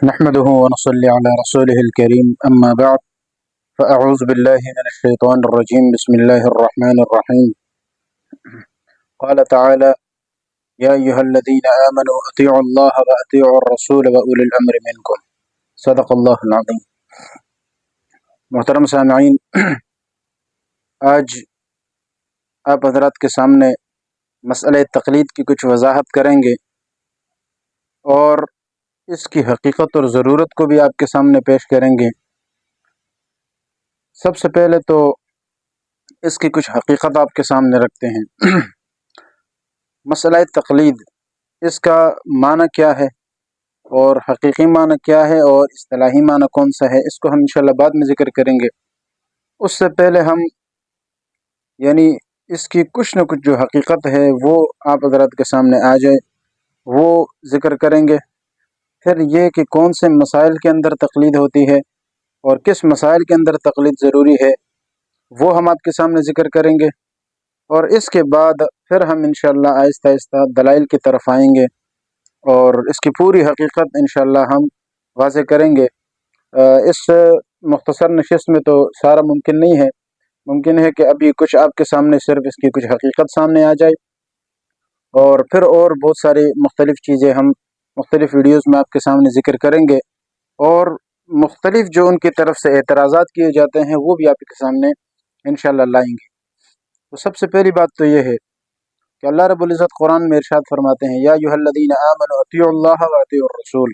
نحمده ونصلي على رسوله الكريم أما بعد فأعوذ بالله من الشيطان الرجيم بسم الله الرحمن الرحيم قال تعالى يا أيها الذين آمنوا أطيعوا الله وأطيعوا الرسول وأولي الأمر منكم صدق الله العظيم۔ محترم سامعین، آج آپ حضرات کے سامنے مسئلہ تقلید کی کچھ وضاحت کریں گے اور اس کی حقیقت اور ضرورت کو بھی آپ کے سامنے پیش کریں گے۔ سب سے پہلے تو اس کی کچھ حقیقت آپ کے سامنے رکھتے ہیں۔ مسئلہ تقلید، اس کا معنی کیا ہے اور حقیقی معنی کیا ہے اور اصطلاحی معنی کون سا ہے، اس کو ہم انشاءاللہ بعد میں ذکر کریں گے۔ اس سے پہلے ہم اس کی کچھ نہ کچھ جو حقیقت ہے وہ آپ حضرات کے سامنے آ جائے، وہ ذکر کریں گے۔ پھر یہ کہ کون سے مسائل کے اندر تقلید ہوتی ہے اور کس مسائل کے اندر تقلید ضروری ہے، وہ ہم آپ کے سامنے ذکر کریں گے۔ اور اس کے بعد پھر ہم انشاءاللہ آہستہ آہستہ دلائل کی طرف آئیں گے اور اس کی پوری حقیقت انشاءاللہ ہم واضح کریں گے۔ اس مختصر نشست میں تو سارا ممکن نہیں ہے، ممکن ہے کہ ابھی کچھ آپ کے سامنے صرف اس کی کچھ حقیقت سامنے آ جائے، اور پھر اور بہت ساری مختلف چیزیں ہم مختلف ویڈیوز میں آپ کے سامنے ذکر کریں گے، اور مختلف جو ان کی طرف سے اعتراضات کیے جاتے ہیں وہ بھی آپ کے سامنے انشاءاللہ لائیں گے۔ تو سب سے پہلی بات تو یہ ہے کہ اللہ رب العزت قرآن میں ارشاد فرماتے ہیں یا ایھا الذین آمنوا اطیعوا اللہ واطیعوا الرسول،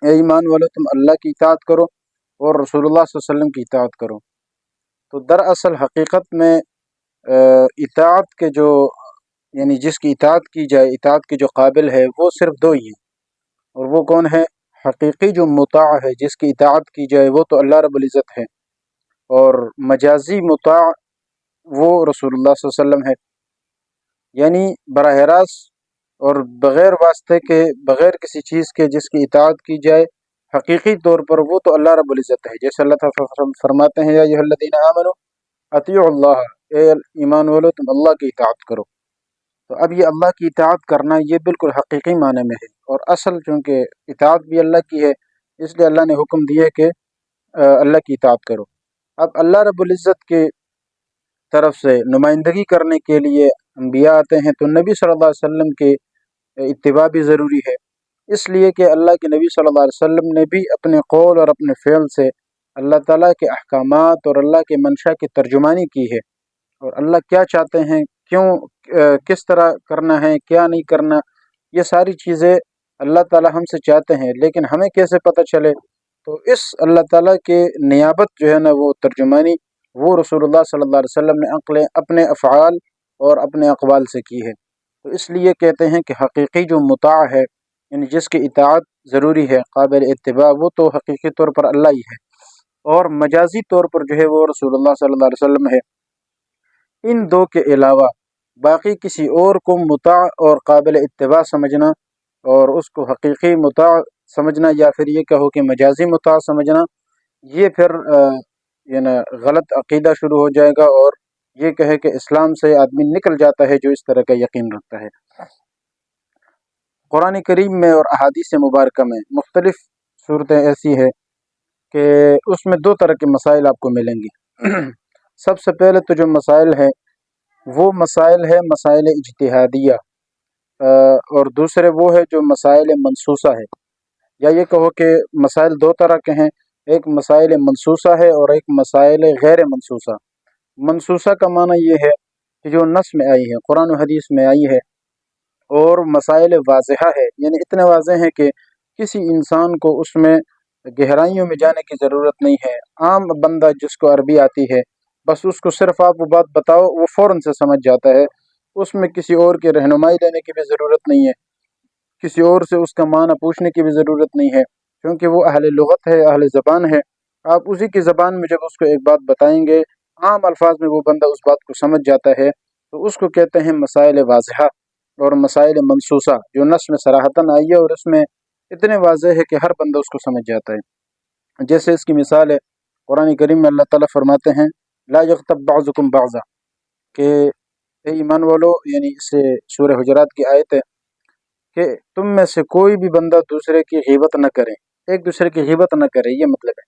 اے ایمان والو تم اللہ کی اطاعت کرو اور رسول اللہ صلی اللہ علیہ وسلم کی اطاعت کرو۔ تو دراصل حقیقت میں اطاعت کے جو جس کی اطاعت کی جائے، اطاعت کے جو قابل ہے وہ صرف دو ہی ہیں، اور وہ کون ہے؟ حقیقی جو مطاع ہے، جس کی اطاعت کی جائے وہ تو اللہ رب العزت ہے، اور مجازی مطاع وہ رسول اللہ صلی اللہ علیہ وسلم ہے، یعنی براہ راست اور بغیر واسطے کے، بغیر کسی چیز کے جس کی اطاعت کی جائے حقیقی طور پر وہ تو اللہ رب العزت ہے۔ جیسے اللہ تعالیٰ فرماتے ہیں یا ایھا الذین آمنوا اطیعوا اللہ، اے ایمان والو تم اللہ کی اطاعت کرو۔ تو اب یہ اللہ کی اطاعت کرنا یہ بالکل حقیقی معنی میں ہے، اور اصل چونکہ اطاعت بھی اللہ کی ہے اس لیے اللہ نے حکم دیا کہ اللہ کی اطاعت کرو۔ اب اللہ رب العزت کی طرف سے نمائندگی کرنے کے لیے انبیاء آتے ہیں، تو نبی صلی اللہ علیہ وسلم کی اتباع بھی ضروری ہے، اس لیے کہ اللہ کے نبی صلی اللہ علیہ وسلم نے بھی اپنے قول اور اپنے فعل سے اللہ تعالیٰ کے احکامات اور اللہ کے منشا کی ترجمانی کی ہے، اور اللہ کیا چاہتے ہیں، کیوں، کس طرح کرنا ہے، کیا نہیں کرنا، یہ ساری چیزیں اللہ تعالیٰ ہم سے چاہتے ہیں، لیکن ہمیں کیسے پتہ چلے؟ تو اس اللہ تعالیٰ کے نیابت جو ہے نا وہ ترجمانی وہ رسول اللہ صلی اللہ علیہ وسلم نے اپنے افعال اور اپنے اقوال سے کی ہے۔ تو اس لیے کہتے ہیں کہ حقیقی جو مطاع ہے، یعنی جس کی اطاعت ضروری ہے، قابل اتباع، وہ تو حقیقی طور پر اللہ ہی ہے، اور مجازی طور پر جو ہے وہ رسول اللہ صلی اللہ علیہ وسلم ہے۔ ان دو کے علاوہ باقی کسی اور کو مطاع اور قابل اتباع سمجھنا اور اس کو حقیقی مطاع سمجھنا، یا پھر یہ کہو کہ مجازی مطاع سمجھنا، یہ پھر غلط عقیدہ شروع ہو جائے گا، اور یہ کہے کہ اسلام سے آدمی نکل جاتا ہے جو اس طرح کا یقین رکھتا ہے۔ قرآن کریم میں اور احادیث مبارکہ میں مختلف صورتیں ایسی ہے کہ اس میں دو طرح کے مسائل آپ کو ملیں گے۔ سب سے پہلے تو جو مسائل ہیں وہ مسائل ہے مسائل اجتہادیہ، اور دوسرے وہ ہے جو مسائل منسوسہ ہے، یا یہ کہو کہ مسائل دو طرح کے ہیں، ایک مسائل منسوسہ ہے اور ایک مسائل غیر منسوسہ۔ منسوسہ کا معنی یہ ہے کہ جو نص میں آئی ہے، قرآن و حدیث میں آئی ہے، اور مسائل واضحہ ہے، یعنی اتنے واضح ہیں کہ کسی انسان کو اس میں گہرائیوں میں جانے کی ضرورت نہیں ہے۔ عام بندہ جس کو عربی آتی ہے، بس اس کو صرف آپ وہ بات بتاؤ وہ فوراً سے سمجھ جاتا ہے، اس میں کسی اور کی رہنمائی لینے کی بھی ضرورت نہیں ہے، کسی اور سے اس کا معنی پوچھنے کی بھی ضرورت نہیں ہے، کیونکہ وہ اہل لغت ہے، اہل زبان ہے۔ آپ اسی کی زبان میں جب اس کو ایک بات بتائیں گے، عام الفاظ میں وہ بندہ اس بات کو سمجھ جاتا ہے، تو اس کو کہتے ہیں مسائل واضحہ اور مسائل منسوسہ، جو نص میں صراحتاً آئی ہے اور اس میں اتنے واضح ہے کہ ہر بندہ اس کو سمجھ جاتا ہے۔ جیسے اس کی مثال ہے قرآن کریم میں اللہ تعالیٰ فرماتے ہیں لا یغتب بعضکم بعضا، کہ اے ایمان والو، یعنی اس سے سورہ حجرات کی آیت ہے کہ تم میں سے کوئی بھی بندہ دوسرے کی غیبت نہ کرے، ایک دوسرے کی غیبت نہ کرے، یہ مطلب ہے۔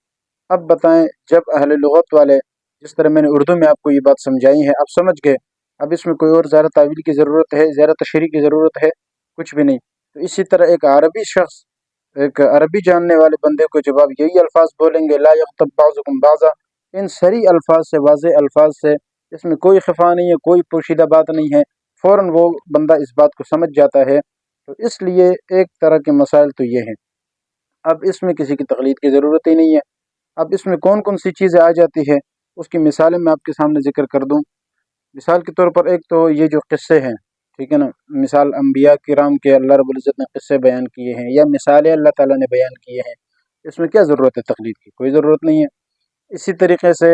اب بتائیں، جب اہل لغت والے جس طرح میں نے اردو میں آپ کو یہ بات سمجھائی ہے، آپ سمجھ گئے، اب اس میں کوئی اور زیادہ تعویل کی ضرورت ہے، زیادہ تشریح کی ضرورت ہے؟ کچھ بھی نہیں۔ تو اسی طرح ایک عربی شخص، ایک عربی جاننے والے بندے کو جب آپ یہی الفاظ بولیں گے، لا یغتب بعضکم بعضا، ان سری الفاظ سے، واضح الفاظ سے، اس میں کوئی خفا نہیں ہے، کوئی پوشیدہ بات نہیں ہے، فوراً وہ بندہ اس بات کو سمجھ جاتا ہے۔ تو اس لیے ایک طرح کے مسائل تو یہ ہیں۔ اب اس میں کسی کی تقلید کی ضرورت ہی نہیں ہے۔ اب اس میں کون کون سی چیزیں آ جاتی ہے، اس کی مثالیں میں آپ کے سامنے ذکر کر دوں۔ مثال کے طور پر ایک تو یہ جو قصے ہیں، ٹھیک ہے نا، مثال انبیاء کرام کے اللہ رب العزت نے قصے بیان کیے ہیں، یا مثالیں اللہ تعالیٰ نے بیان کیے ہیں، اس میں کیا ضرورت ہے تقلید کی؟ کوئی ضرورت نہیں ہے۔ اسی طریقے سے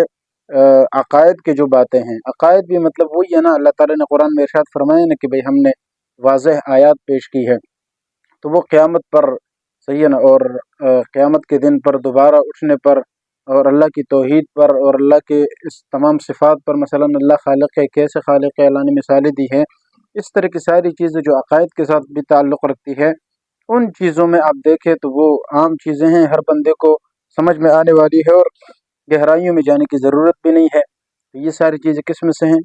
عقائد کے جو باتیں ہیں، عقائد بھی مطلب وہی ہے نا، اللہ تعالیٰ نے قرآن میں ارشاد فرمایا نا کہ بھئی ہم نے واضح آیات پیش کی ہے، تو وہ قیامت پر، صحیح ہے نا، اور قیامت کے دن پر، دوبارہ اٹھنے پر، اور اللہ کی توحید پر، اور اللہ کے اس تمام صفات پر، مثلا اللہ خالق ہے، کیسے خالق ہے، اللہ نے مثالیں دی ہیں، اس طرح کی ساری چیزیں جو عقائد کے ساتھ بھی تعلق رکھتی ہے، ان چیزوں میں آپ دیکھیں تو وہ عام چیزیں ہیں، ہر بندے کو سمجھ میں آنے والی ہے، اور گہرائیوں میں جانے کی ضرورت بھی نہیں ہے۔ تو یہ ساری چیزیں کس میں سے ہیں؟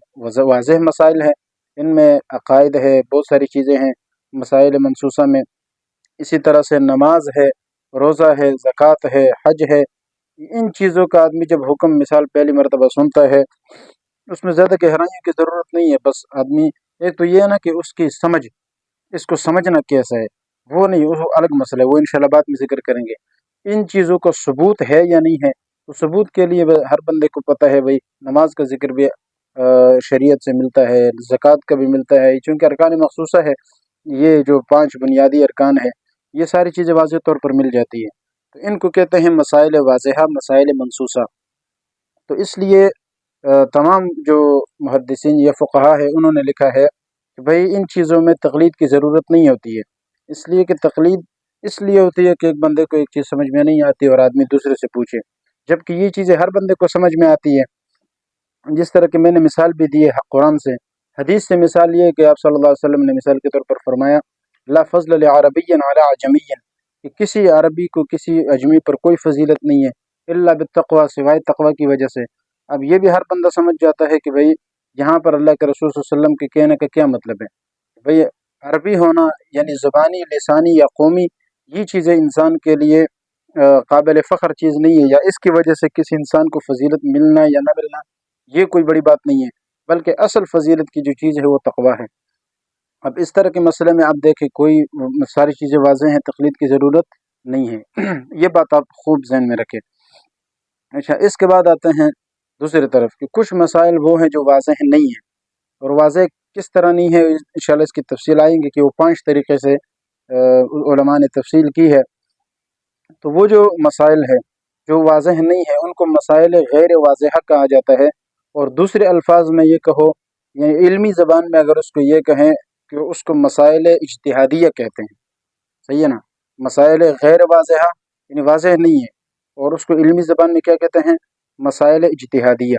واضح مسائل ہیں، ان میں عقائد ہے، بہت ساری چیزیں ہیں مسائل منصوصہ میں۔ اسی طرح سے نماز ہے، روزہ ہے، زکوٰۃ ہے، حج ہے، ان چیزوں کا آدمی جب حکم مثال پہلی مرتبہ سنتا ہے، اس میں زیادہ گہرائیوں کی ضرورت نہیں ہے، بس آدمی ایک تو یہ ہے نا کہ اس کی سمجھ، اس کو سمجھنا کیسا ہے، وہ نہیں، وہ الگ مسئلہ ہے، وہ انشاءاللہ بعد میں ذکر کریں گے۔ ان چیزوں کا ثبوت ہے یا نہیں ہے، تو ثبوت کے لیے ہر بندے کو پتہ ہے بھئی نماز کا ذکر بھی شریعت سے ملتا ہے، زکوٰۃ کا بھی ملتا ہے، چونکہ ارکان مخصوصہ ہے، یہ جو 5 بنیادی ارکان ہیں، یہ ساری چیزیں واضح طور پر مل جاتی ہیں۔ تو ان کو کہتے ہیں مسائل واضحہ، مسائل منصوصہ۔ تو اس لیے تمام جو محدثین یا فقہا ہے، انہوں نے لکھا ہے کہ بھئی ان چیزوں میں تقلید کی ضرورت نہیں ہوتی ہے، اس لیے کہ تقلید اس لیے ہوتی ہے کہ ایک بندے کو ایک چیز سمجھ میں نہیں آتی اور آدمی دوسرے سے پوچھے، جبکہ یہ چیزیں ہر بندے کو سمجھ میں آتی ہے۔ جس طرح کہ میں نے مثال بھی دی ہے قرآن سے، حدیث سے مثال یہ ہے کہ آپ صلی اللہ علیہ وسلم نے مثال کے طور پر فرمایا، لا فضل لعربی علی عجمی، کہ کسی عربی کو کسی اجمی پر کوئی فضیلت نہیں ہے، الا بالتقوی، سوائے تقوی کی وجہ سے۔ اب یہ بھی ہر بندہ سمجھ جاتا ہے کہ بھئی یہاں پر اللہ کے رسول صلی اللہ علیہ وسلم کے کہنے کا کیا مطلب ہے۔ بھئی عربی ہونا یعنی زبانی، لسانی یا قومی، یہ چیزیں انسان کے لیے قابل فخر چیز نہیں ہے، یا اس کی وجہ سے کسی انسان کو فضیلت ملنا یا نہ ملنا، یہ کوئی بڑی بات نہیں ہے، بلکہ اصل فضیلت کی جو چیز ہے وہ تقوی ہے۔ اب اس طرح کے مسئلے میں آپ دیکھیں کوئی ساری چیزیں واضح ہیں، تقلید کی ضرورت نہیں ہے، یہ بات آپ خوب ذہن میں رکھیں۔ اچھا، اس کے بعد آتے ہیں دوسری طرف کہ کچھ مسائل وہ ہیں جو واضح نہیں ہیں، اور واضح کس طرح نہیں ہے، انشاءاللہ اس کی تفصیل آئیں گے کہ وہ 5 طریقے سے علماء نے تفصیل کی ہے۔ تو وہ جو مسائل ہیں جو واضح نہیں ہے، ان کو مسائل غیر واضحہ کہا جاتا ہے، اور دوسرے الفاظ میں یہ کہو، یعنی علمی زبان میں اگر اس کو یہ کہیں کہ اس کو مسائل اجتہادیہ کہتے ہیں، صحیح ہے نا، مسائل غیر واضحہ یعنی واضح نہیں ہے، اور اس کو علمی زبان میں کیا کہتے ہیں؟ مسائل اجتہادیہ۔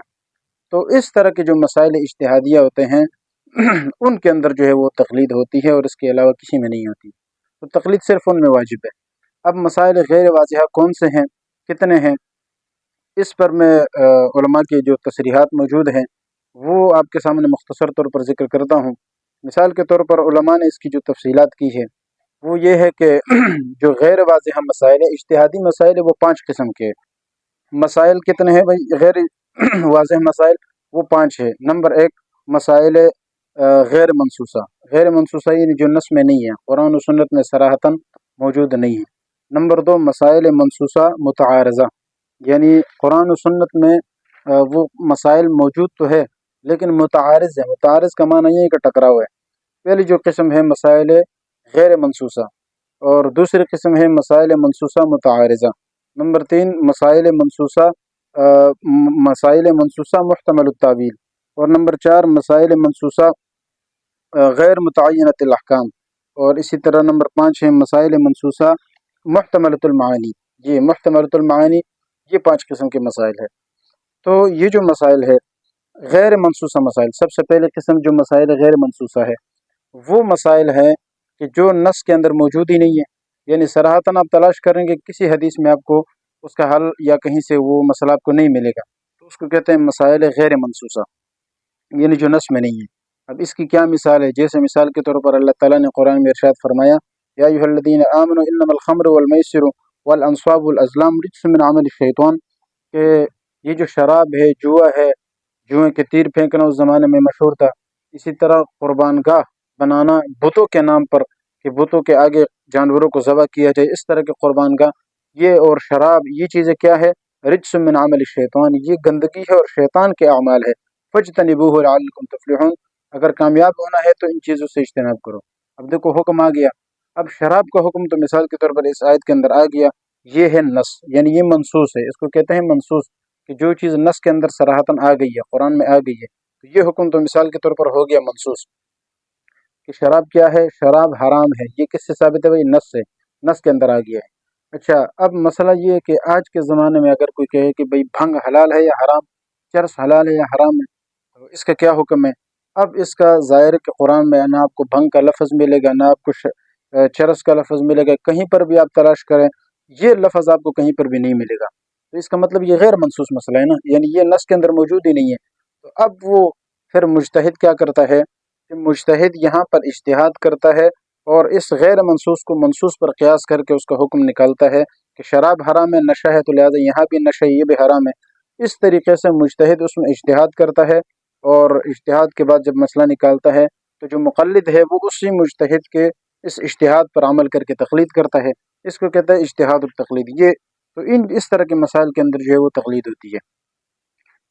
تو اس طرح کے جو مسائل اجتہادیہ ہوتے ہیں ان کے اندر جو ہے وہ تقلید ہوتی ہے، اور اس کے علاوہ کسی میں نہیں ہوتی، تو تقلید صرف ان میں واجب ہے۔ اب مسائل غیر واضحہ کون سے ہیں، کتنے ہیں، اس پر میں علماء کی جو تصریحات موجود ہیں وہ آپ کے سامنے مختصر طور پر ذکر کرتا ہوں۔ مثال کے طور پر علماء نے اس کی جو تفصیلات کی ہے وہ یہ ہے کہ جو غیر واضح مسائل اجتہادی مسائل وہ 5 قسم کے مسائل کتنے ہیں بھائی؟ غیر واضح مسائل وہ 5 ہے۔ نمبر 1 مسائل غیر منصوصہ، غیر منصوصہ یعنی جو نص میں نہیں ہے، قرآن و سنت میں صراحتاً موجود نہیں ہے۔ نمبر 2 مسائل منصوصہ متعارضہ، یعنی قرآن و سنت میں وہ مسائل موجود تو ہے لیکن متعارض ہے۔ متعارض کا معنی یہ ہے کہ ٹکراؤ ہے۔ پہلی جو قسم ہے مسائل غیر منصوصہ، اور دوسری قسم ہے مسائل منصوصہ متعارضہ۔ نمبر 3 مسائل منصوصہ محتمل التاویل، اور نمبر 4 مسائل منصوصہ غیر متعینۃ الاحکام، اور اسی طرح نمبر 5 ہے مسائل منصوصہ محتملۃ المعانی۔ یہ محتملۃ المعانی یہ 5 قسم کے مسائل ہے۔ تو یہ جو مسائل ہے غیر منصوصہ مسائل، سب سے پہلے قسم جو مسائل غیر منصوصہ ہے وہ مسائل ہیں کہ جو نص کے اندر موجود ہی نہیں ہے، یعنی صراحتاً آپ تلاش کریں گے کسی حدیث میں آپ کو اس کا حل یا کہیں سے وہ مسئلہ آپ کو نہیں ملے گا، تو اس کو کہتے ہیں مسائل غیر منصوصہ، یعنی جو نص میں نہیں ہے۔ اب اس کی کیا مثال ہے؟ جیسے مثال کے طور پر اللہ تعالیٰ نے قرآن میں ارشاد فرمایا، یا ایھا الذین آمنوا انما الخمر والمیسر والانصاب والازلام رجس من عمل الشیطان، کہ یہ جو شراب ہے، جوا ہے، جوئیں کے تیر پھینکنا اس زمانے میں مشہور تھا، اسی طرح قربان گاہ بنانا بتوں کے نام پر کہ بتوں کے آگے جانوروں کو ذبح کیا جائے، اس طرح کے قربان گاہ، یہ اور شراب، یہ چیزیں کیا ہے؟ رجس من عمل الشیطان، یہ گندگی ہے اور شیطان کے اعمال ہے۔ فاجتنبوہ لعلکم تفلحون، اگر کامیاب ہونا ہے تو ان چیزوں سے اجتناب کرو۔ اب دیکھو حکم آ گیا، اب شراب کا حکم تو مثال کے طور پر اس آیت کے اندر آ گیا، یہ ہے نص، یعنی یہ منصوص ہے، اس کو کہتے ہیں منصوص، کہ جو چیز نص کے اندر صراحتاً آ گئی ہے، قرآن میں آ گئی ہے، تو یہ حکم تو مثال کے طور پر ہو گیا منصوص، کہ شراب کیا ہے؟ شراب حرام ہے۔ یہ کس سے ثابت ہے بھائی؟ نص سے، نص کے اندر آ گیا ہے۔ اچھا، اب مسئلہ یہ ہے کہ آج کے زمانے میں اگر کوئی کہے کہ بھائی بھنگ حلال ہے یا حرام، چرس حلال ہے یا حرام ہے، تو اس کا کیا حکم ہے؟ اب اس کا ظاہر ہے کہ قرآن میں نہ آپ کو بھنگ کا لفظ ملے گا، نہ آپ کو چرس کا لفظ ملے گا، کہیں پر بھی آپ تلاش کریں یہ لفظ آپ کو کہیں پر بھی نہیں ملے گا، تو اس کا مطلب یہ غیر منصوص مسئلہ ہے نا، یعنی یہ نص کے اندر موجود ہی نہیں ہے۔ تو اب وہ پھر مجتہد کیا کرتا ہے کہ مجتہد یہاں پر اجتہاد کرتا ہے اور اس غیر منصوص کو منصوص پر قیاس کر کے اس کا حکم نکالتا ہے کہ شراب حرام ہے، نشہ ہے، تو لہٰذا یہاں بھی نشہ، یہ بھی حرام ہے۔ اس طریقے سے مجتہد اس میں اجتہاد کرتا ہے، اور اجتہاد کے بعد جب مسئلہ نکالتا ہے تو جو مقلد ہے وہ اسی مجتہد کے اس اجتہاد پر عمل کر کے تقلید کرتا ہے، اس کو کہتا ہے اجتہاد التقلید۔ یہ تو اس طرح کے مسائل کے اندر جو ہے وہ تقلید ہوتی ہے۔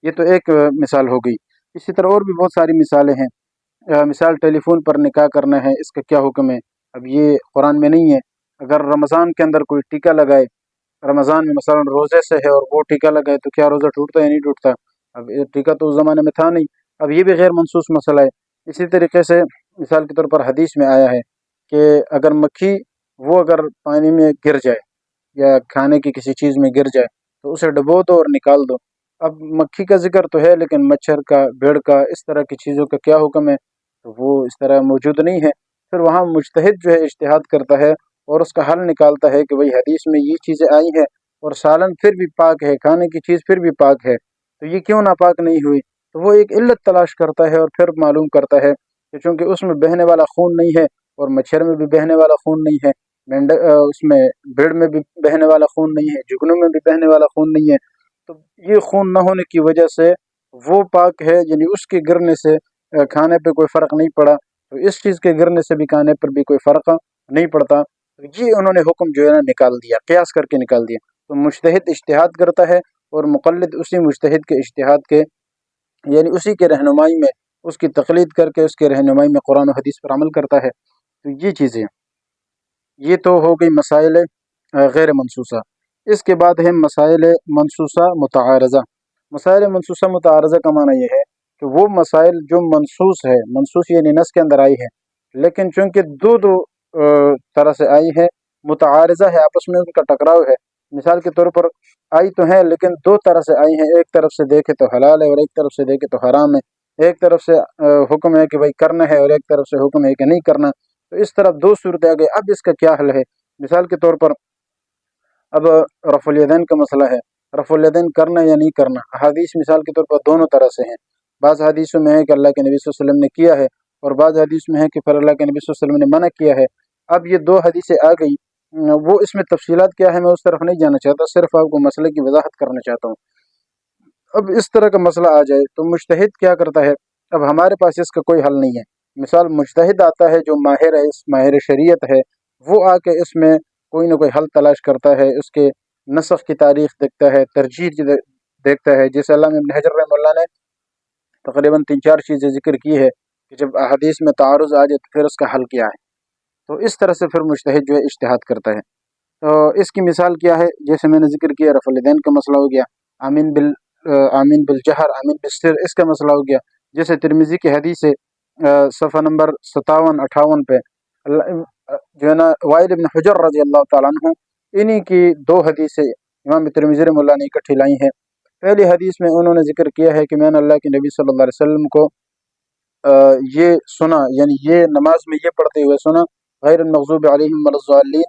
یہ تو ایک مثال ہو گئی، اسی طرح اور بھی بہت ساری مثالیں ہیں۔ مثال ٹیلی فون پر نکاح کرنا ہے، اس کا کیا حکم ہے؟ اب یہ قرآن میں نہیں ہے۔ اگر رمضان کے اندر کوئی ٹیکہ لگائے، رمضان میں مثلا روزے سے ہے اور وہ ٹیکہ لگائے، تو کیا روزہ ٹوٹتا ہے یا نہیں ٹوٹتا؟ اب یہ ٹیکہ تو اس زمانے میں تھا نہیں، اب یہ بھی غیر منصوص مسئلہ ہے۔ اسی طریقے سے مثال کے طور پر حدیث میں آیا ہے کہ اگر مکھی وہ اگر پانی میں گر جائے یا کھانے کی کسی چیز میں گر جائے تو اسے ڈبو دو اور نکال دو۔ اب مکھی کا ذکر تو ہے، لیکن مچھر کا، بھیڑ کا، اس طرح کی چیزوں کا کیا حکم ہے؟ تو وہ اس طرح موجود نہیں ہے۔ پھر وہاں مجتہد جو ہے اجتہاد کرتا ہے اور اس کا حل نکالتا ہے کہ بھئی حدیث میں یہ چیزیں آئی ہیں اور سالن پھر بھی پاک ہے، کھانے کی چیز پھر بھی پاک ہے، تو یہ کیوں ناپاک نہیں ہوئی؟ تو وہ ایک علت تلاش کرتا ہے اور پھر معلوم کرتا ہے کہ چونکہ اس میں بہنے والا خون نہیں ہے اور مچھر میں بھی بہنے والا خون نہیں ہے، اس میں بھیڑ میں بھی بہنے والا خون نہیں ہے، جگنوں میں بھی بہنے والا خون نہیں ہے، تو یہ خون نہ ہونے کی وجہ سے وہ پاک ہے، یعنی اس کے گرنے سے کھانے پہ کوئی فرق نہیں پڑا، تو اس چیز کے گرنے سے بھی کھانے پر بھی کوئی فرق نہیں پڑتا۔ یہ انہوں نے حکم جو ہے نا نکال دیا، قیاس کر کے نکال دیا۔ تو مجتہد اجتہاد کرتا ہے اور مقلد اسی مجتہد کے اجتہاد کے، یعنی اسی کے رہنمائی میں، اس کی تقلید کر کے اس کے رہنمائی میں قرآن و حدیث پر عمل کرتا ہے۔ تو یہ چیزیں، یہ تو ہو گئی مسائل غیر منصوصہ۔ اس کے بعد ہے مسائل منصوصہ متعارضہ۔ مسائل منصوصہ متعارضہ کا معنی یہ ہے کہ وہ مسائل جو منصوص ہے، منصوص یعنی نص کے اندر آئی ہے، لیکن چونکہ دو طرح سے آئی ہے، متعارضہ ہے، آپس میں ان کا ٹکراؤ ہے۔ مثال کے طور پر آئی تو ہے لیکن دو طرح سے آئی ہیں، ایک طرف سے دیکھے تو حلال ہے اور ایک طرف سے دیکھے تو حرام ہے، ایک طرف سے حکم ہے کہ بھائی کرنا ہے اور ایک طرف سے حکم ہے کہ نہیں کرنا، تو اس طرح دو صورتیں آ گئی۔ اب اس کا کیا حل ہے؟ مثال کے طور پر اب رفع الیدین کا مسئلہ ہے، رفع الیدین کرنا یا نہیں کرنا۔ حدیث مثال کے طور پر دونوں طرح سے ہیں، بعض حدیثوں میں ہے کہ اللہ کے نبی صلی اللہ علیہ وسلم نے کیا ہے اور بعض حدیث میں ہے کہ پھر اللہ کے نبی صلی اللہ علیہ وسلم نے منع کیا ہے۔ اب یہ دو حدیثیں آ گئی، وہ اس میں تفصیلات کیا ہے میں اس طرف نہیں جانا چاہتا، صرف آپ کو مسئلے کی وضاحت کرنا چاہتا ہوں۔ اب اس طرح کا مسئلہ آ جائے تو مجتہد کیا کرتا ہے؟ اب ہمارے پاس اس کا کوئی حل نہیں ہے۔ مثال مجتہد آتا ہے جو ماہر ہے، اس ماہر شریعت ہے، وہ آ کے اس میں کوئی نہ کوئی حل تلاش کرتا ہے، اس کے نسخ کی تاریخ دیکھتا ہے، ترجیح دیکھتا ہے۔ جیسے علامہ ابن حجر رحمہ اللہ نے تقریباً 3-4 چیزیں ذکر کی ہے کہ جب احادیث میں تعارض آ جائے تو پھر اس کا حل کیا ہے، تو اس طرح سے پھر مجتہد جو ہے اجتہاد کرتا ہے۔ تو اس کی مثال کیا ہے؟ جیسے میں نے ذکر کیا رفع الیدین کا مسئلہ ہو گیا، آمین بالجہر، آمین بالسر، اس کا مسئلہ ہو گیا۔ جیسے ترمذی کی حدیث ہے صفحہ نمبر 57-58 پہ جو ہے نا وائل ابن حجر رضی اللہ تعالیٰ عنہ، انہی کی دو حدیثیں امام ترمذی رحمہ اللہ نے اکٹھی لائی ہیں۔ پہلی حدیث میں انہوں نے ذکر کیا ہے کہ میں نے اللہ کے نبی صلی اللہ علیہ وسلم کو یہ سنا، یعنی یہ نماز میں یہ پڑھتے ہوئے سنا، غیر المغضوب علیہم ولا الضالین،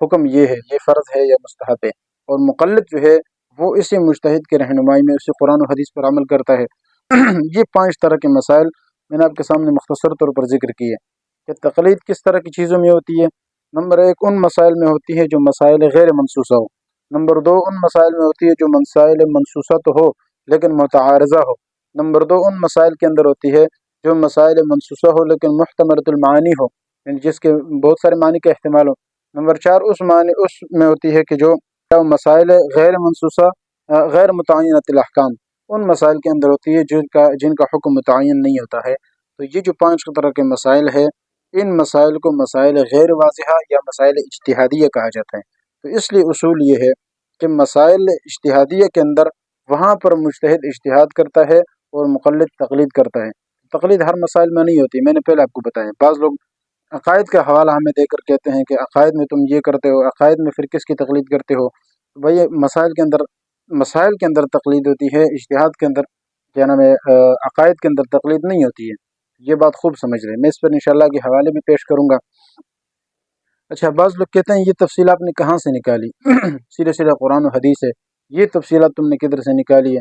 حکم یہ ہے، یہ فرض ہے یا مستحب ہے، اور مقلد جو ہے وہ اسی مجتہد کے رہنمائی میں اسی قرآن و حدیث پر عمل کرتا ہے۔ یہ 5 طرح کے مسائل میں نے آپ کے سامنے مختصر طور پر ذکر کیے کہ تقلید کس طرح کی چیزوں میں ہوتی ہے۔ نمبر 1 ان مسائل میں ہوتی ہے جو مسائل غیر منسوسہ ہو۔ نمبر 2 ان مسائل میں ہوتی ہے جو مسائل منسوسہ تو ہو لیکن متعارضہ ہو۔ نمبر 2 ان مسائل کے اندر ہوتی ہے جو مسائل منسوسہ ہو لیکن محتملۃ المعانی ہو، یعنی جس کے بہت سارے معنی کا احتمال ہو۔ نمبر 4 اس میں ہوتی ہے کہ جو مسائل غیر منسوسہ غیر متعینۃ الاحکام، ان مسائل کے اندر ہوتی ہے جن کا حکم متعین نہیں ہوتا ہے۔ تو یہ جو 5 طرح کے مسائل ہے، ان مسائل کو مسائل غیر واضحہ یا مسائل اجتہادیہ کہا جاتا ہے۔ تو اس لیے اصول یہ ہے کہ مسائل اجتہادیہ کے اندر وہاں پر مجتہد اجتہاد کرتا ہے اور مقلد تقلید کرتا ہے۔ تقلید ہر مسائل میں نہیں ہوتی، میں نے پہلے آپ کو بتایا۔ بعض لوگ عقائد کا حوالہ ہمیں دے کر کہتے ہیں کہ عقائد میں تم یہ کرتے ہو، عقائد میں پھر کس کی تقلید کرتے ہو؟ بھائی مسائل کے اندر تقلید ہوتی ہے، اجتہاد کے اندر کیا نام ہے عقائد کے اندر تقلید نہیں ہوتی ہے۔ یہ بات خوب سمجھ رہے ہیں، میں اس پر انشاءاللہ کے حوالے بھی پیش کروں گا۔ اچھا، بعض لوگ کہتے ہیں یہ تفصیل آپ نے کہاں سے نکالی؟ سیدھے سیدھا قرآن و حدیث ہے، یہ تفصیلات تم نے کدھر سے نکالی ہے؟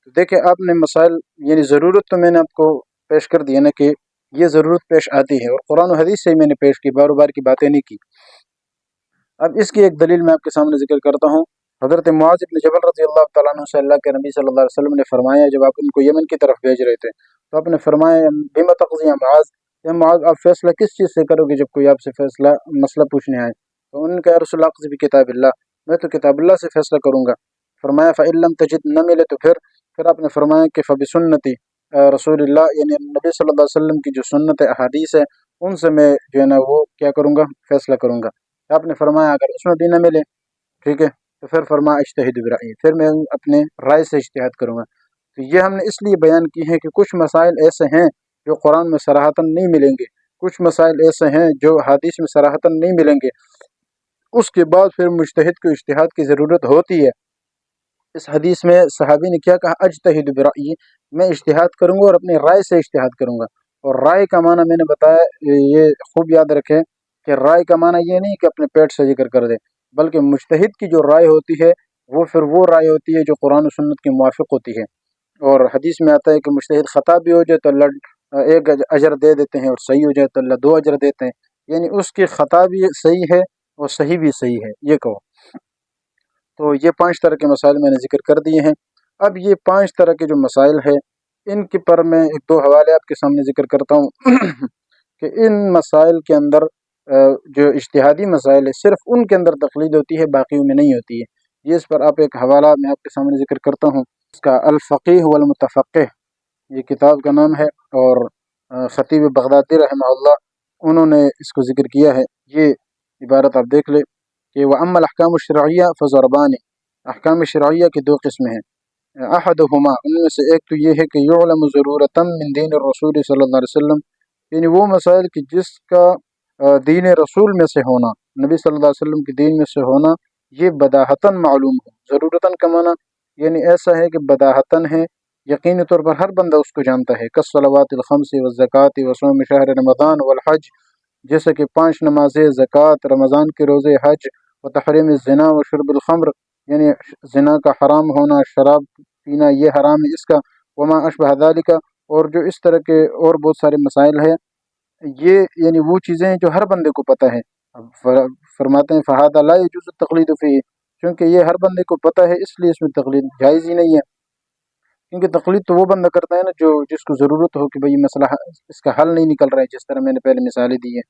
تو دیکھیں، آپ نے مسائل یعنی ضرورت تو میں نے آپ کو پیش کر دی ہے نا کہ یہ ضرورت پیش آتی ہے، اور قرآن و حدیث سے ہی میں نے پیش کی، بار بار کی باتیں نہیں کی۔ اب اس کی ایک دلیل میں آپ کے سامنے ذکر کرتا ہوں۔ حضرت معاذ بن جبل رضی اللہ تعالیٰ عنہ سے اللہ کے نبی صلی اللہ علیہ وسلم نے فرمایا، جب آپ ان کو یمن کی طرف بھیج رہے تھے تو آپ نے فرمایا بما تقضی یا معاذ، یا معاذ آپ فیصلہ کس چیز سے کرو گے جب کوئی آپ سے فیصلہ مسئلہ پوچھنے آئے؟ تو انہوں نے کہا یا رسول اللہ اقضی بکتاب اللہ، میں تو کتاب اللہ سے فیصلہ کروں گا۔ فرمایا فإن لم تجد، نہ ملے تو پھر آپ نے فرمایا کہ فبسنتی رسول اللہ، یعنی نبی صلی اللہ علیہ وسلم کی جو سنت احادیث ہے ان سے میں جو ہے نا وہ کیا کروں گا، فیصلہ کروں گا۔ آپ نے فرمایا اگر اس میں بھی نہ ملے، ٹھیک ہے، تو پھر فرمایا اجتہد برأیی، پھر میں اپنے رائے سے اجتہاد کروں گا۔ تو یہ ہم نے اس لیے بیان کی ہے کہ کچھ مسائل ایسے ہیں جو قرآن میں صراحتاً نہیں ملیں گے، کچھ مسائل ایسے ہیں جو حدیث میں صراحتاً نہیں ملیں گے، اس کے بعد پھر مجتہد کو اجتہاد کی ضرورت ہوتی ہے۔ اس حدیث میں صحابی نے کیا کہا؟ اجتہد برأیی، میں اجتہاد کروں گا اور اپنی رائے سے اجتہاد کروں گا۔ اور رائے کا معنی میں نے بتایا، یہ خوب یاد رکھیں کہ رائے کا معنی یہ نہیں کہ اپنے پیٹ سے ذکر کر دے، بلکہ مجتہد کی جو رائے ہوتی ہے وہ پھر وہ رائے ہوتی ہے جو قرآن و سنت کے موافق ہوتی ہے۔ اور حدیث میں آتا ہے کہ مجتہد خطا بھی ہو جائے تو اللہ 1 اجر دے دیتے ہیں، اور صحیح ہو جائے تو اللہ 2 اجر دیتے ہیں، یعنی اس کی خطا بھی صحیح ہے اور صحیح بھی صحیح ہے، یہ کہو۔ تو یہ 5 طرح کے مسائل میں نے ذکر کر دیے ہیں۔ اب یہ 5 طرح کے جو مسائل ہیں ان کے پر میں 1-2 حوالے آپ کے سامنے ذکر کرتا ہوں کہ ان مسائل کے اندر جو اجتہادی مسائل ہے صرف ان کے اندر تقلید ہوتی ہے، باقیوں میں نہیں ہوتی ہے۔ یہ اس پر آپ ایک حوالہ میں آپ کے سامنے ذکر کرتا ہوں، اس کا الفقیہ والمتفقہ یہ کتاب کا نام ہے، اور خطیب بغدادی رحمہ اللہ انہوں نے اس کو ذکر کیا ہے۔ یہ عبارت آپ دیکھ لیں کہ وَأَمَّا الْأَحْكَامُ الشَّرْعِيَّةُ فَضَرْبَانِ، احکام شرعیہ کی 2 قسمیں ہیں۔ احدہما، ان میں سے ایک تو یہ ہے کہ یعلم ضرورتم من دین الرسول صلی اللہ علیہ وسلم، یعنی وہ مسائل کہ جس کا دین رسول میں سے ہونا، نبی صلی اللہ علیہ وسلم کی دین میں سے ہونا، یہ بداہتاً معلوم ہو۔ ضرورتاً کا معنی یعنی ایسا ہے کہ بداہتاً ہے، یقینی طور پر ہر بندہ اس کو جانتا ہے، کالصلوات الخمس والزکوٰۃ وصوم شہر رمضان والحج، جیسے کہ 5 نمازیں، زکوٰۃ، رمضان کے روزے، حج، وتحریم الزنا وشرب الخمر، یعنی زنا کا حرام ہونا، شراب پینا یہ حرام ہے اس کا، وما اشبہ ذالک، اور جو اس طرح کے اور بہت سارے مسائل ہیں، یہ یعنی وہ چیزیں ہیں جو ہر بندے کو پتہ ہے۔ فرماتے ہیں فہذا لا يجوز التقلید فیہ، کیونکہ یہ ہر بندے کو پتہ ہے، اس لیے اس میں تقلید جائز ہی نہیں ہے، کیونکہ تقلید تو وہ بندہ کرتا ہے نا جس کو ضرورت ہو کہ بھئی مسئلہ اس کا حل نہیں نکل رہا ہے، جس طرح میں نے پہلے مثالیں دی ہیں،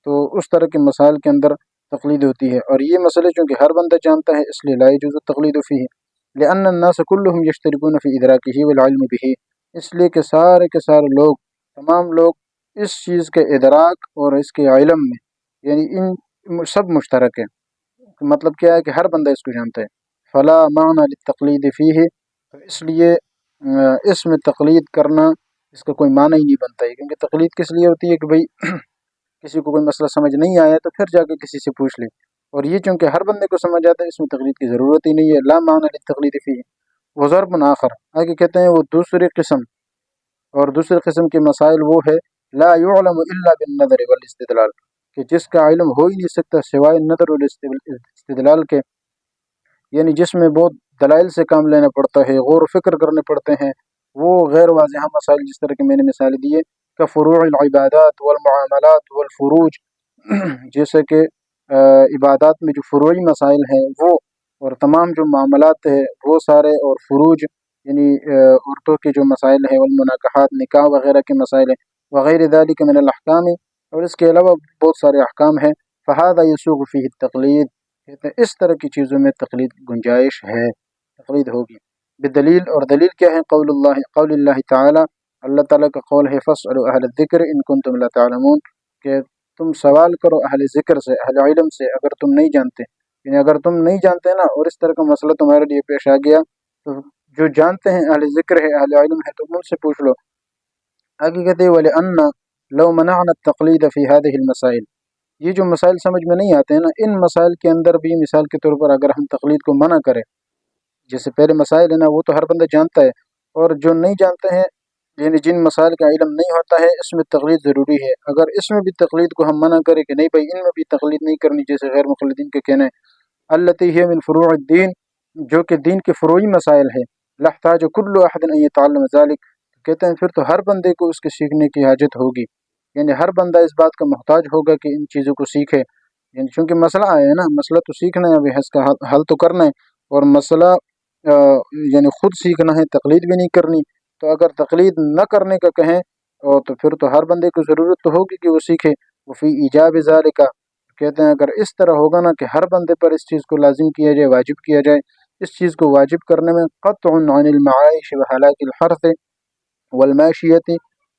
تو اس طرح کے مسائل کے اندر تقلید ہوتی ہے۔ اور یہ مسئلے چونکہ ہر بندہ جانتا ہے، اس لیے لا يجوز التقلید فیہ لأن الناس كلهم يشتركون في إدراكه والعلم به، اس لیے کہ سارے کے سارے لوگ، تمام لوگ اس چیز کے ادراک اور اس کے علم میں، یعنی ان سب مشترک ہے۔ مطلب کیا ہے کہ ہر بندہ اس کو جانتا ہے۔ فلا معنی للتقلید فیہ، اس لیے اس میں تقلید کرنا اس کا کوئی معنی ہی نہیں بنتا ہے، کیونکہ تقلید کس لیے ہوتی ہے کہ بھئی کسی کو کوئی مسئلہ سمجھ نہیں آیا تو پھر جا کے کسی سے پوچھ لے، اور یہ چونکہ ہر بندے کو سمجھ آتا ہے، اس میں تقلید کی ضرورت ہی نہیں ہے۔ لا معنی للتقلید فیہ وضرب آخر، آگے کہتے ہیں وہ دوسری قسم، اور دوسری قسم کے مسائل وہ ہے لا يعلم الا بالنظر والاستدلال، کہ جس کا علم ہو ہی نہیں سکتا سوائے نظر اور استدلال کے، یعنی جس میں بہت دلائل سے کام لینا پڑتا ہے، غور و فکر کرنے پڑتے ہیں، وہ غیر واضح مسائل جس طرح کے میں نے مثال دیے کا فروع العبادات والمعاملات والفروج، جیسے کہ عبادات میں جو فروعی مسائل ہیں وہ، اور تمام جو معاملات ہیں وہ سارے، اور فروج یعنی عورتوں کے جو مسائل ہیں، والمناکحات نکاح وغیرہ کے مسائل ہیں، وغیر ذالک من الاحکام، اور اس کے علاوہ بہت سارے احکام ہیں، فہذا یسوغ فیہ التقلید، کہتے ہیں اس طرح کی چیزوں میں تقلید کی گنجائش ہے، تقلید ہوگی بدلیل، اور دلیل کیا ہے؟ قول اللہ تعالی، اللہ تعالیٰ کا قول ہے فاسألوا اہل الذکر ان کنتم لا تعلمون، کہ تم سوال کرو اہل ذکر سے، اہل علم سے، اگر تم نہیں جانتے، یعنی اگر تم نہیں جانتے نا اور اس طرح کا مسئلہ تمہارے لیے پیش آ گیا تو جو جانتے ہیں اہل ذکر ہے، اہل علم ہے، تم ان سے پوچھ لو۔ آگے کہتے ہیں وَلِأَنَّ لَوْ مَنَعْنَا التَّقْلِيدَ فِي هَذِهِ الْمَسَائِلِ، یہ جو مسائل سمجھ میں نہیں آتے ہیں نا، ان مسائل کے اندر بھی مثال کے طور پر اگر ہم تقلید کو منع کریں، جیسے پہلے مسائل ہے نا وہ تو ہر بندہ جانتا ہے، اور جو نہیں جانتے ہیں یعنی جن مسائل کا علم نہیں ہوتا ہے اس میں تقلید ضروری ہے، اگر اس میں بھی تقلید کو ہم منع کریں کہ نہیں بھائی ان میں بھی تقلید نہیں کرنی، جیسے غیر مقلدین کے کہنا ہے التی ہے من فروع الدین، جو کہ دین کے فروعی مسائل ہے، لحتاج کل احد ان یتعلم ذلک، کہتے ہیں پھر تو ہر بندے کو اس کے سیکھنے کی حاجت ہوگی، یعنی ہر بندہ اس بات کا محتاج ہوگا کہ ان چیزوں کو سیکھے، یعنی چونکہ مسئلہ آیا ہے نا، مسئلہ تو سیکھنا ہے، ابھی اس کا حل تو کرنا ہے، اور مسئلہ یعنی خود سیکھنا ہے، تقلید بھی نہیں کرنی، تو اگر تقلید نہ کرنے کا کہیں اور تو پھر تو ہر بندے کو ضرورت تو ہوگی کہ وہ سیکھے، وفی ایجاب ذالک، کہتے ہیں اگر اس طرح ہوگا نا کہ ہر بندے پر اس چیز کو لازم کیا جائے، واجب کیا جائے، اس چیز کو واجب کرنے میں قطع عن المعائش وہلاک الحرث والماشیت،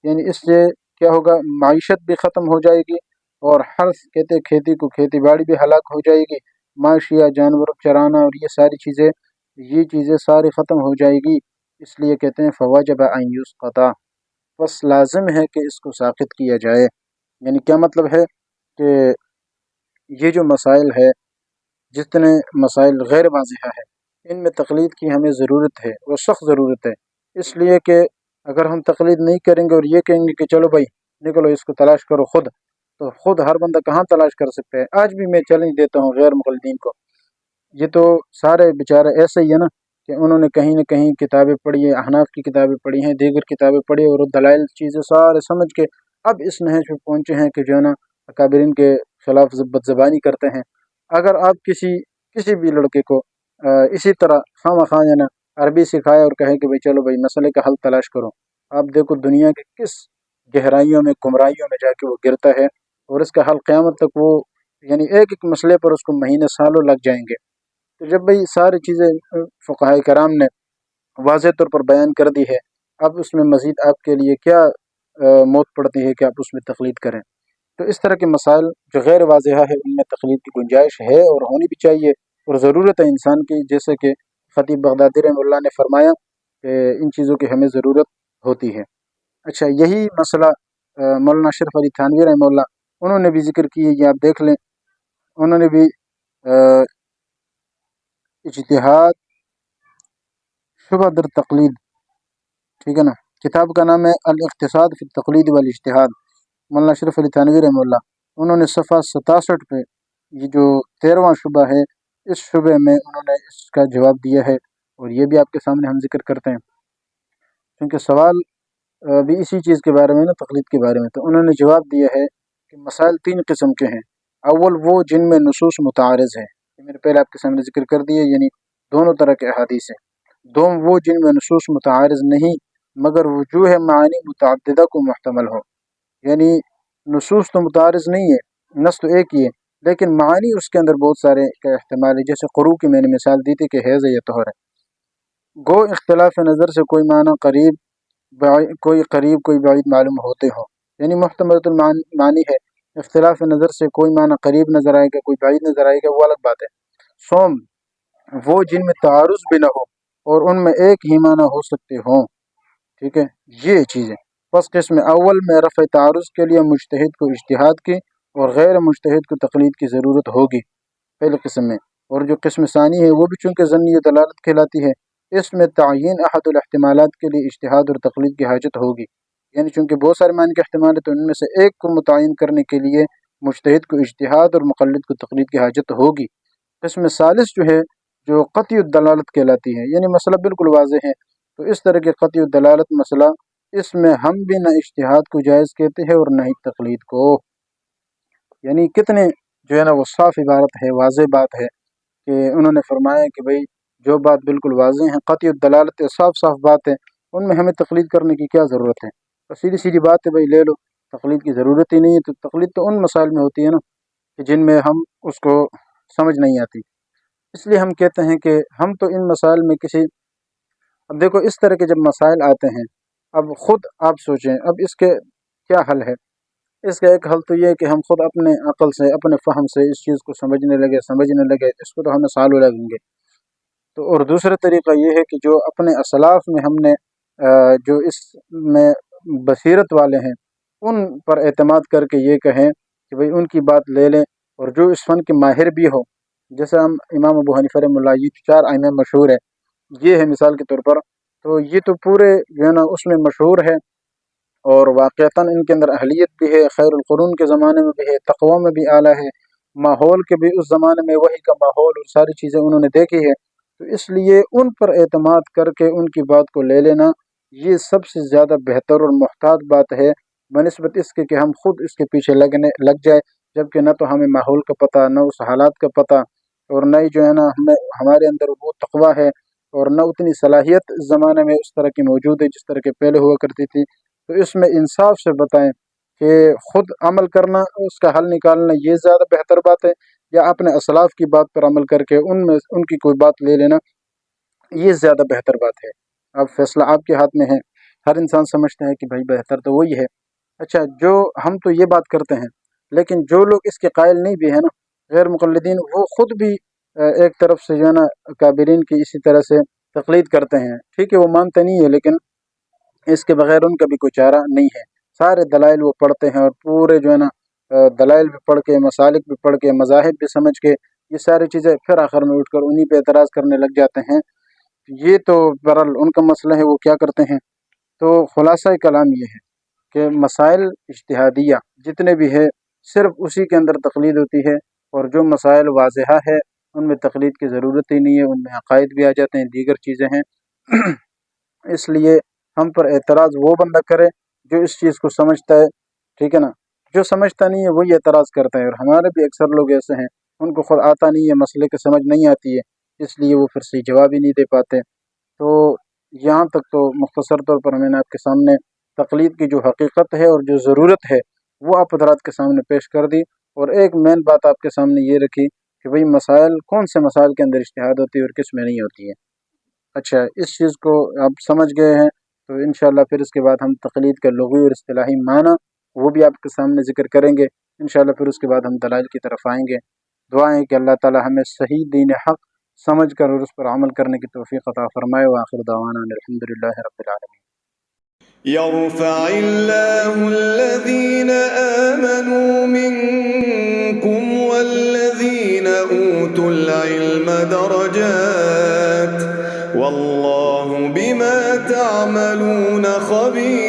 یعنی اس سے کیا ہوگا، معیشت بھی ختم ہو جائے گی، اور حرث کہتے ہیں کھیتی کو، کھیتی باڑی بھی ہلاک ہو جائے گی، معاشیہ جانور چرانا اور یہ چیزیں ساری ختم ہو جائے گی، اس لیے کہتے ہیں فواجب ان یسقط، بس لازم ہے کہ اس کو ساقط کیا جائے، یعنی کیا مطلب ہے کہ یہ جو مسائل ہے، جتنے مسائل غیر واضح ہے ان میں تقلید کی ہمیں ضرورت ہے، اور سخت ضرورت ہے، اس لیے کہ اگر ہم تقلید نہیں کریں گے اور یہ کہیں گے کہ چلو بھائی نکلو اس کو تلاش کرو خود، تو خود ہر بندہ کہاں تلاش کر سکتا ہے؟ آج بھی میں چیلنج دیتا ہوں غیر مقلدین کو، یہ تو سارے بیچارے ایسے ہی ہے نا کہ انہوں نے کہیں نہ کہیں کتابیں پڑھی ہیں، احناف کی کتابیں پڑھی ہیں، دیگر کتابیں پڑھی، اور دلائل چیزیں سارے سمجھ کے اب اس نہج پہ پہنچے ہیں کہ جو ہے نا اکابرین کے خلاف بد زبانی کرتے ہیں۔ اگر آپ کسی بھی لڑکے کو اسی طرح خواہ نا عربی سکھائے اور کہے کہ بھائی چلو بھائی مسئلے کا حل تلاش کرو، آپ دیکھو دنیا کے کس گہرائیوں میں، گمراہیوں میں جا کے وہ گرتا ہے، اور اس کا حل قیامت تک وہ یعنی ایک ایک مسئلے پر اس کو مہینے سالوں لگ جائیں گے۔ تو جب بھائی ساری چیزیں فقہائے کرام نے واضح طور پر بیان کر دی ہے، اب اس میں مزید آپ کے لیے کیا موت پڑتی ہے کہ آپ اس میں تقلید کریں؟ تو اس طرح کے مسائل جو غیر واضح ہے ان میں تقلید کی گنجائش ہے اور ہونی بھی چاہیے، اور ضرورت ہے انسان کی، جیسے کہ خطیب بغدادی رحمہ اللہ نے فرمایا کہ ان چیزوں کی ہمیں ضرورت ہوتی ہے۔ اچھا، یہی مسئلہ مولانا اشرف علی تھانوی رحمہ اللہ انہوں نے بھی ذکر کی ہے، یہ آپ دیکھ لیں، انہوں نے بھی اجتہاد شبہ در تقلید، ٹھیک ہے نا، کتاب کا نام ہے الاقتصاد فی التقلید والاجتہاد، مولانا اشرف علی تھانوی رحمہ اللہ، انہوں نے صفحہ 67 پہ یہ جو 13واں شبہ ہے، اس شبے میں انہوں نے اس کا جواب دیا ہے، اور یہ بھی آپ کے سامنے ہم ذکر کرتے ہیں کیونکہ سوال بھی اسی چیز کے بارے میں نا، تقلید کے بارے میں۔ تو انہوں نے جواب دیا ہے کہ مسائل 3 قسم کے ہیں، اول وہ جن میں نصوص متعارض ہے، میں نے پہلے آپ کے سامنے ذکر کر دیا، یعنی دونوں طرح کے احادیث ہیں۔ دوم وہ جن میں نصوص متعارض نہیں مگر وجوہ معانی متعددہ کو محتمل ہو، یعنی نصوص تو متعارض نہیں ہے، نص تو ایک ہی ہے لیکن معانی اس کے اندر بہت سارے کا احتمال ہے، جیسے قروء کی میں نے مثال دی تھی کہ حیض ہے یا طہر ہے۔ گو اختلاف نظر سے کوئی معنی قریب کوئی بعید معلوم ہوتے ہوں، یعنی محتمل المعانی ہے، اختلاف نظر سے کوئی معنی قریب نظر آئے گا، کوئی بعید نظر آئے گا، وہ الگ بات ہے۔ سوم وہ جن میں تعارض بھی نہ ہو اور ان میں ایک ہی معنی ہو سکتے ہوں، ٹھیک ہے، یہ چیزیں۔ پس قسم اول میں رفع تعارض کے لیے مجتہد کو اجتہاد کی اور غیر مجتہد کو تقلید کی ضرورت ہوگی پہلے قسم میں، اور جو قسم ثانی ہے وہ بھی چونکہ ظنی دلالت کہلاتی ہے، اس میں تعین احد الاحتمالات کے لیے اجتہاد اور تقلید کی حاجت ہوگی، یعنی چونکہ بہت سارے معنی کے احتمال ہے تو ان میں سے ایک کو متعین کرنے کے لیے مجتہد کو اجتہاد اور مقلد کو تقلید کی حاجت ہوگی۔ قسم ثالث جو ہے جو قطعی الدلالت کہلاتی ہے، یعنی مسئلہ بالکل واضح ہے، تو اس طرح کے قطعی الدلالت مسئلہ، اس میں ہم بھی نہ اجتہاد کو جائز کہتے ہیں اور نہ ہی تقلید کو۔ یعنی کتنے جو ہے نا وہ صاف عبارت ہے، واضح بات ہے کہ انہوں نے فرمایا کہ بھئی جو بات بالکل واضح ہے، قطعی الدلالت صاف صاف بات ہے، ان میں ہمیں تقلید کرنے کی کیا ضرورت ہے؟ تو سیدھی سیدھی بات ہے بھئی لے لو، تقلید کی ضرورت ہی نہیں ہے۔ تو تقلید تو ان مسائل میں ہوتی ہے نا کہ جن میں ہم اس کو سمجھ نہیں آتی، اس لیے ہم کہتے ہیں کہ ہم تو ان مسائل میں کسی، اب دیکھو اس طرح کے جب مسائل آتے ہیں، اب خود آپ سوچیں اب اس کے کیا حل ہے۔ اس کا ایک حل تو یہ ہے کہ ہم خود اپنے عقل سے، اپنے فہم سے اس چیز کو سمجھنے لگے، اس کو تو ہمیں سالوں لگیں گے۔ تو اور دوسرا طریقہ یہ ہے کہ جو اپنے اسلاف میں ہم نے جو اس میں بصیرت والے ہیں ان پر اعتماد کر کے یہ کہیں کہ بھئی ان کی بات لے لیں، اور جو اس فن کے ماہر بھی ہو، جیسے ہم امام ابو حنیفہ رحمہ اللہ، یہ 4 ائمہ مشہور ہے، یہ ہے مثال کے طور پر، تو یہ تو پورے جو ہے نا اس میں مشہور ہے، اور واقعتاً ان کے اندر اہلیت بھی ہے، خیر القرون کے زمانے میں بھی ہے، تقوی میں بھی اعلیٰ ہے، ماحول کے بھی اس زمانے میں وہی کا ماحول اور ساری چیزیں انہوں نے دیکھی ہے، تو اس لیے ان پر اعتماد کر کے ان کی بات کو لے لینا یہ سب سے زیادہ بہتر اور محتاط بات ہے، بنسبت اس کے کہ ہم خود اس کے پیچھے لگ جائے، جبکہ نہ تو ہمیں ماحول کا پتہ، نہ اس حالات کا پتہ، اور نہ ہی جو ہے نا ہمارے اندر وہ تقوی ہے، اور نہ اتنی صلاحیت اس زمانے میں اس طرح کی موجود ہے جس طرح کے پہلے ہوا کرتی تھی۔ تو اس میں انصاف سے بتائیں کہ خود عمل کرنا، اس کا حل نکالنا یہ زیادہ بہتر بات ہے، یا اپنے اسلاف کی بات پر عمل کر کے ان کی کوئی بات لے لینا یہ زیادہ بہتر بات ہے۔ اب فیصلہ آپ کے ہاتھ میں ہے، ہر انسان سمجھتا ہے کہ بھائی بہتر تو وہی ہے۔ اچھا، جو ہم تو یہ بات کرتے ہیں، لیکن جو لوگ اس کے قائل نہیں بھی ہیں نا، غیر مقلدین، وہ خود بھی ایک طرف سے جو ہے نا کابرین کی اسی طرح سے تقلید کرتے ہیں، ٹھیک ہے وہ مانتے نہیں ہے، لیکن اس کے بغیر ان کا بھی کوئی چارہ نہیں ہے۔ سارے دلائل وہ پڑھتے ہیں، اور پورے جو ہے نا دلائل بھی پڑھ کے، مسالک بھی پڑھ کے، مذاہب بھی سمجھ کے، یہ ساری چیزیں پھر آخر میں اٹھ کر انہی پہ اعتراض کرنے لگ جاتے ہیں۔ یہ تو برحال ان کا مسئلہ ہے، وہ کیا کرتے ہیں۔ تو خلاصہ کلام یہ ہے کہ مسائل اجتہادیہ جتنے بھی ہے صرف اسی کے اندر تقلید ہوتی ہے، اور جو مسائل واضحہ ہے ان میں تقلید کی ضرورت ہی نہیں ہے، ان میں عقائد بھی آ جاتے ہیں، دیگر چیزیں ہیں۔ اس لیے ہم پر اعتراض وہ بندہ کرے جو اس چیز کو سمجھتا ہے، ٹھیک ہے نا، جو سمجھتا نہیں ہے وہی اعتراض کرتا ہے، اور ہمارے بھی اکثر لوگ ایسے ہیں ان کو خود آتا نہیں ہے، مسئلے کی سمجھ نہیں آتی ہے، اس لیے وہ پھر صحیح جواب ہی نہیں دے پاتے۔ تو یہاں تک تو مختصر طور پر میں نے آپ کے سامنے تقلید کی جو حقیقت ہے اور جو ضرورت ہے وہ آپ حضرات کے سامنے پیش کر دی، اور ایک مین بات آپ کے سامنے یہ رکھی کہ بھئی مسائل، کون سے مسائل کے اندر اجتہاد ہوتی ہے اور کس میں نہیں ہوتی ہے۔ اچھا، اس چیز کو آپ سمجھ گئے ہیں تو انشاءاللہ پھر اس کے بعد ہم تقلید کا لغوی اور اصطلاحی معنی وہ بھی آپ کے سامنے ذکر کریں گے انشاءاللہ۔ پھر اس کے بعد ہم دلائل کی طرف آئیں گے۔ دعا ہے کہ اللہ تعالی ہمیں صحیح دین حق سمجھ کر اور اس پر عمل کرنے کی توفیق عطا فرمائے۔ وآخر دعوانا الحمدللہ رب العالمین۔ يرفع الله الذين آمنوا منكم والذين أوتوا العلم درجات والله بما تعملون خبير۔